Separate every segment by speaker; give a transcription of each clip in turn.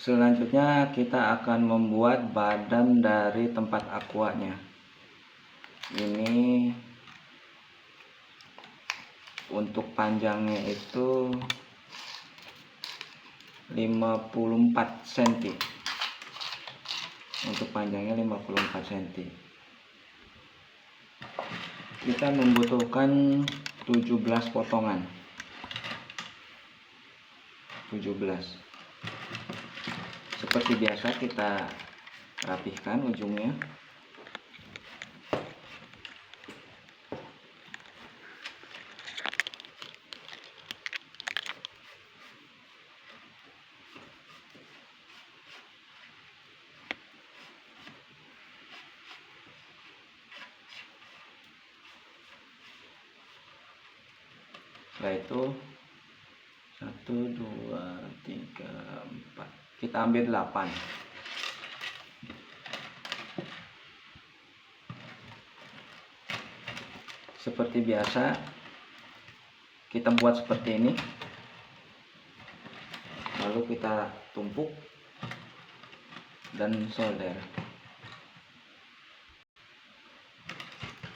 Speaker 1: Selanjutnya kita akan membuat badan dari tempat aquanya. Ini untuk panjangnya itu 54 cm. Untuk panjangnya 54 cm. Kita membutuhkan 17 potongan. 17. Seperti biasa kita rapihkan ujungnya. Setelah itu 1, 2, 3, 4. Kita ambil 8. Seperti biasa kita buat seperti ini. Lalu kita tumpuk dan solder.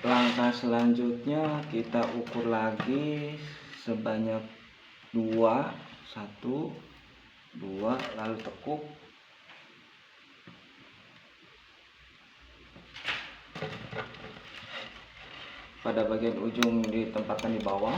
Speaker 1: Langkah selanjutnya kita ukur lagi sebanyak 2, 1, 2, lalu tekuk. Pada bagian ujung ditempatkan di bawah.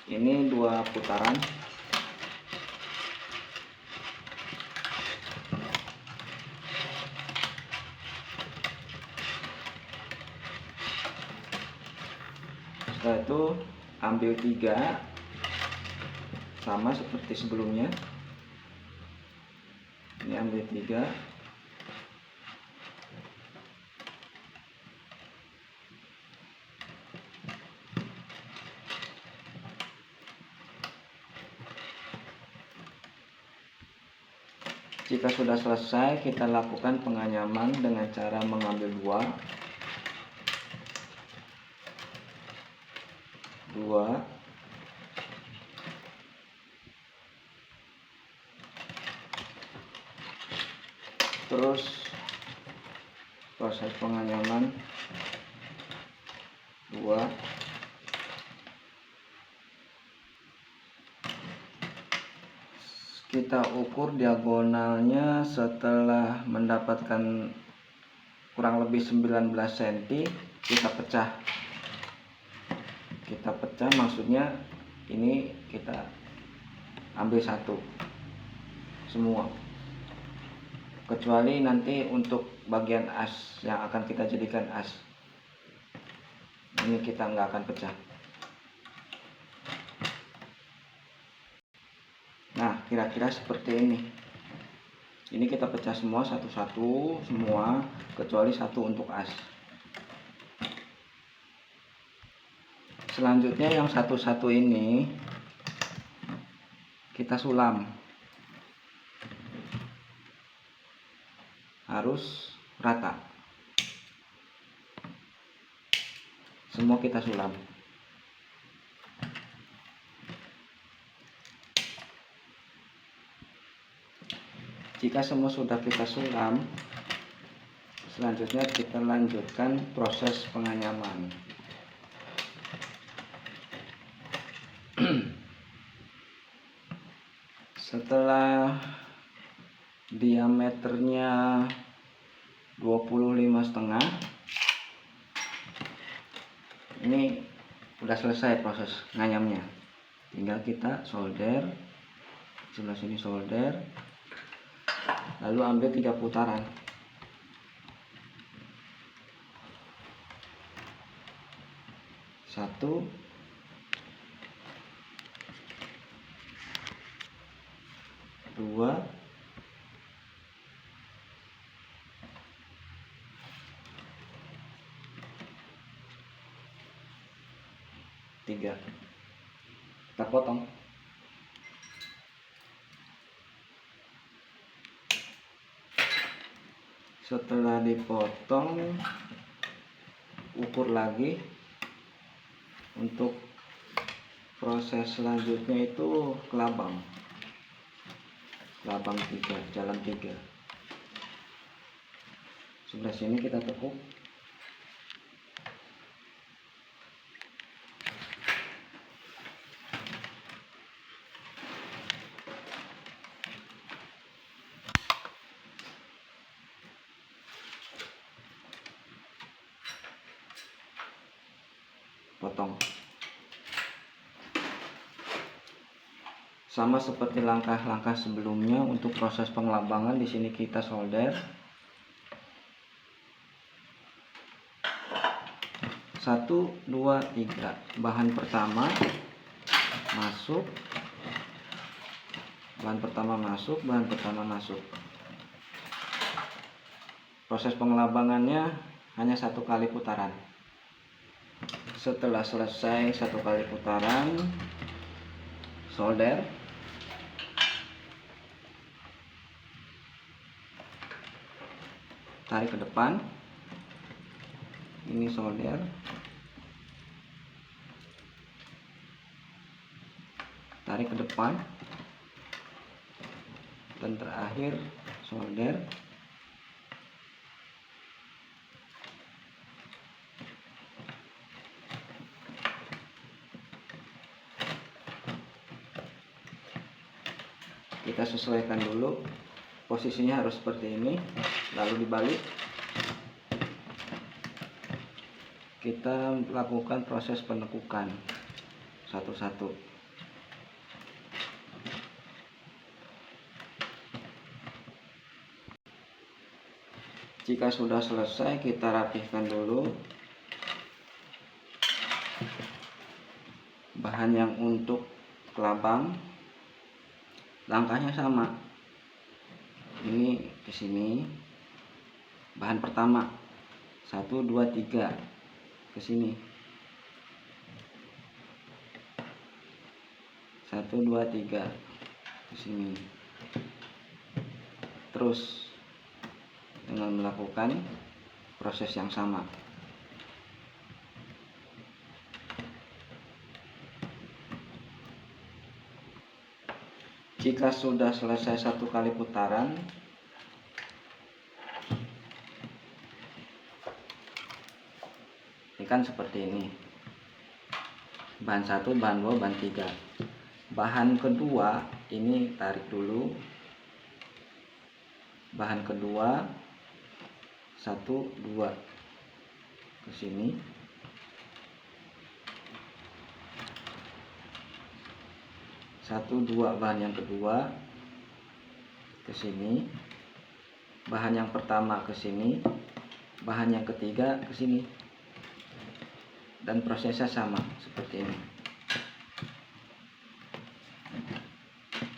Speaker 1: Ini 2 putaran. Setelah itu ambil 3, sama seperti sebelumnya. Ini ambil 3. Jika sudah selesai, kita lakukan penganyaman dengan cara mengambil 2, terus proses penganyaman 2, kita ukur diagonalnya. Setelah mendapatkan kurang lebih 19 cm, kita pecah. Maksudnya ini kita ambil 1 semua, kecuali nanti untuk bagian as yang akan kita jadikan as, ini kita nggak akan pecah. Nah, kira-kira seperti ini. Ini kita pecah semua satu-satu, semua kecuali 1 untuk as. Selanjutnya yang satu-satu ini kita sulam. Harus rata. Semua kita sulam. Jika semua sudah kita sulam, selanjutnya kita lanjutkan proses penganyaman. Setelah diameternya 25,5, ini udah selesai proses nganyamnya. Tinggal kita solder, sebelah sini solder, lalu ambil 3 putaran. 1, 2, 3. Kita potong. Setelah dipotong, ukur lagi. Untuk proses selanjutnya itu kelabang 3, jalan 3. Sebelah sini kita tekuk. Potong. Sama seperti langkah-langkah sebelumnya, untuk proses pengelabangan di sini kita solder. 1, 2, 3. Bahan pertama masuk, bahan pertama masuk. Proses pengelabangannya hanya 1 kali putaran. Setelah selesai 1 kali putaran, solder. Tarik ke depan. Ini solder. Tarik ke depan. Dan terakhir solder. Kita sesuaikan dulu, posisinya harus seperti ini, lalu dibalik. Kita lakukan proses penekukan satu-satu. Jika sudah selesai, kita rapihkan dulu. Bahan yang untuk kelabang, langkahnya sama. Ini ke sini. Bahan pertama 1, 2, 3 ke sini. 1, 2, 3 ke sini. Terus dengan melakukan proses yang sama. Jika sudah selesai 1 kali putaran, ini kan seperti ini. Bahan 1, bahan 2, bahan 3. Bahan kedua ini tarik dulu. Bahan kedua 1, 2 ke sini. 1, 2 bahan yang kedua ke sini. Bahan yang pertama ke sini. Bahan yang ketiga ke sini. Dan prosesnya sama seperti ini.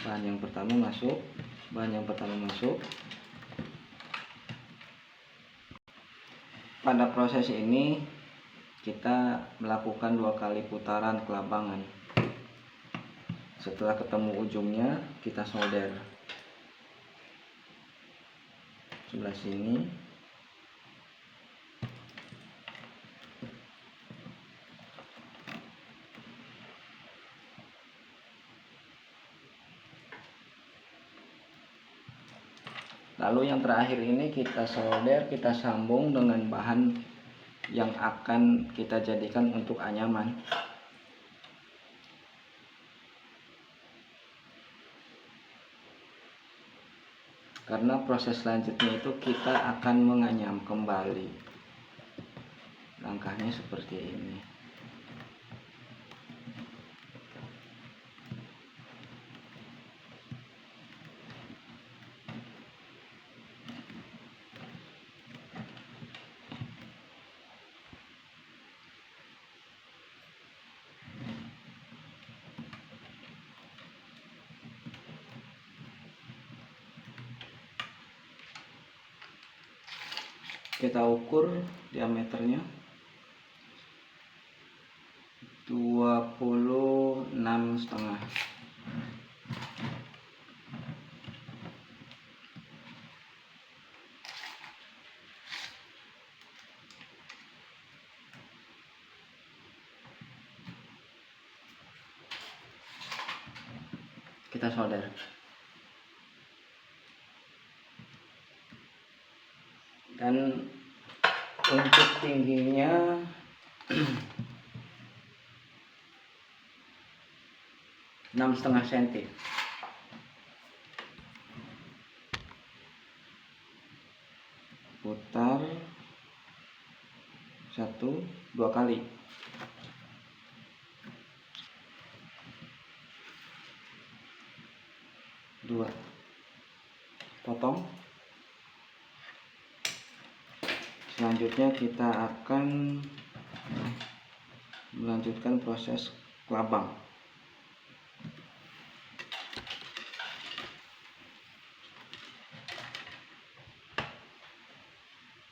Speaker 1: Bahan yang pertama masuk, bahan yang pertama masuk. Pada proses ini kita melakukan 2 kali putaran kelabangan. Setelah ketemu ujungnya, kita solder sebelah sini. Lalu yang terakhir ini kita solder, kita sambung dengan bahan yang akan kita jadikan untuk anyaman. Karena proses selanjutnya itu kita akan menganyam kembali. Langkahnya seperti ini. Kita ukur diameternya 26,5. kita solder. Dan untuk tingginya 6,5 cm. Putar 1-2 kali. Dua, potong. Selanjutnya kita akan melanjutkan proses kelabang.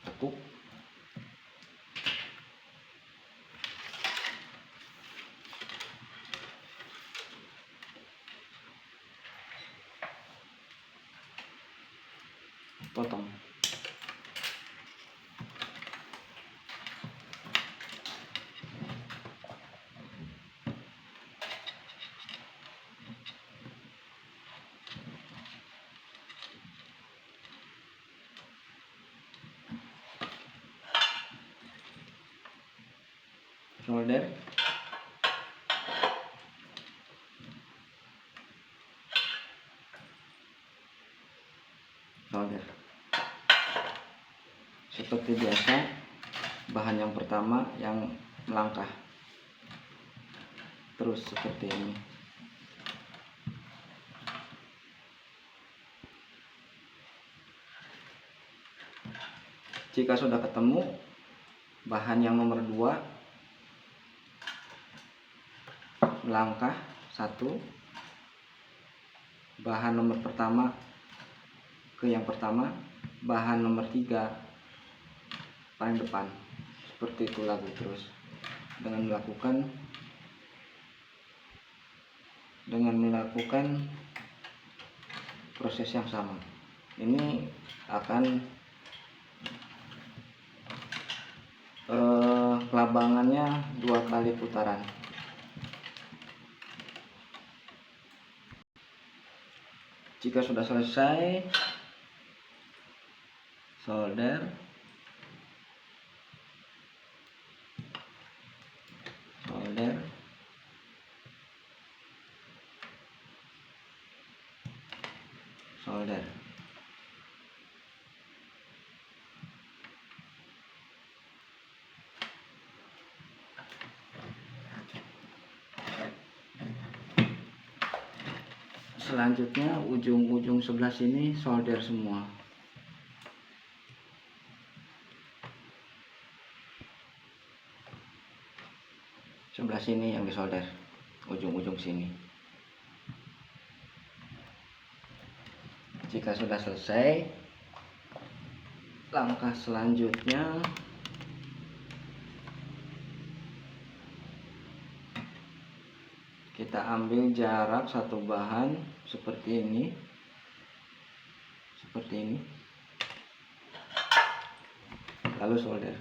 Speaker 1: Tekuk. Potong. Solder. Solder. Seperti biasa, bahan yang pertama yang melangkah terus seperti ini. Jika sudah ketemu bahan yang nomor 2, melangkah 1, bahan nomor pertama ke yang pertama, bahan nomor 3 paling depan. Seperti itu lagi terus dengan melakukan proses yang sama. Ini akan kelabangannya 2 kali putaran. Jika sudah selesai, solder. Solder. Solder. Selanjutnya ujung-ujung sebelah sini solder semua. Sebelah sini yang disolder, ujung-ujung sini. Jika sudah selesai, langkah selanjutnya kita ambil jarak satu bahan seperti ini, lalu solder.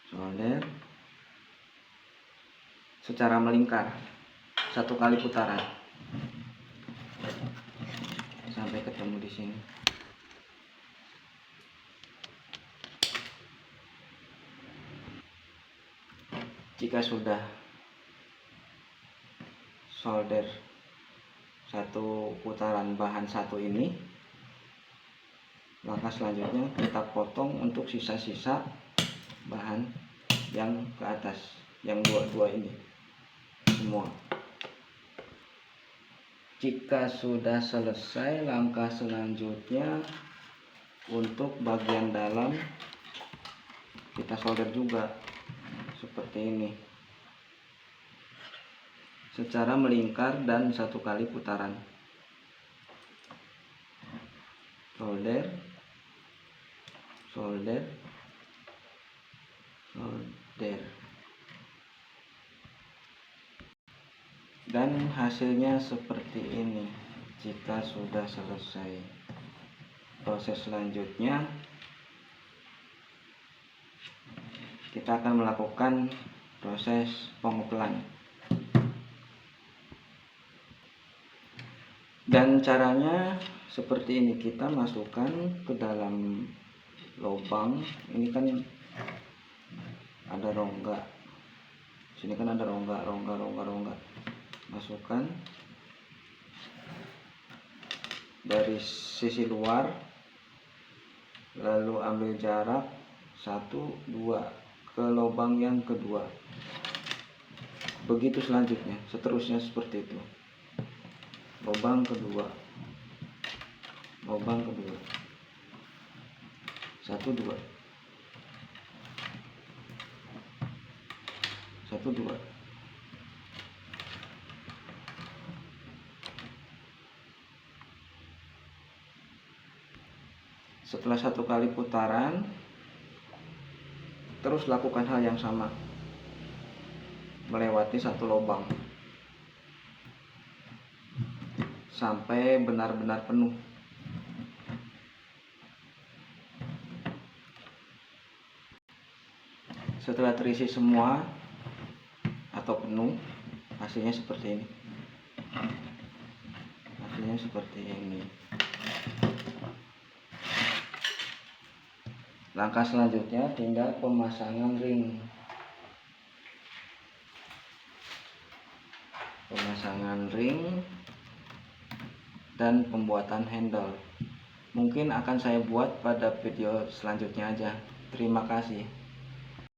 Speaker 1: Solder secara melingkar 1 kali putaran sampai ketemu di sini. Jika sudah solder 1 putaran bahan 1 ini, langkah selanjutnya kita potong untuk sisa-sisa bahan yang ke atas, yang dua ini semua. Jika sudah selesai, langkah selanjutnya untuk bagian dalam kita solder juga seperti ini, secara melingkar dan 1 kali putaran. Solder, solder, solder. Dan hasilnya seperti ini. Jika sudah selesai, proses selanjutnya kita akan melakukan proses pengopelan. Dan caranya seperti ini, kita masukkan ke dalam lubang. Ini kan ada rongga, sini kan ada rongga. Masukkan dari sisi luar, lalu ambil jarak 1-2 ke lubang yang kedua. Begitu selanjutnya, seterusnya seperti itu. Lubang kedua, 1-2. Setelah 1 kali putaran, terus lakukan hal yang sama, melewati 1 lubang sampai benar-benar penuh. Setelah terisi semua atau penuh, hasilnya seperti ini. Langkah selanjutnya tinggal pemasangan ring. Dan pembuatan handle. Mungkin akan saya buat pada video selanjutnya aja. Terima kasih.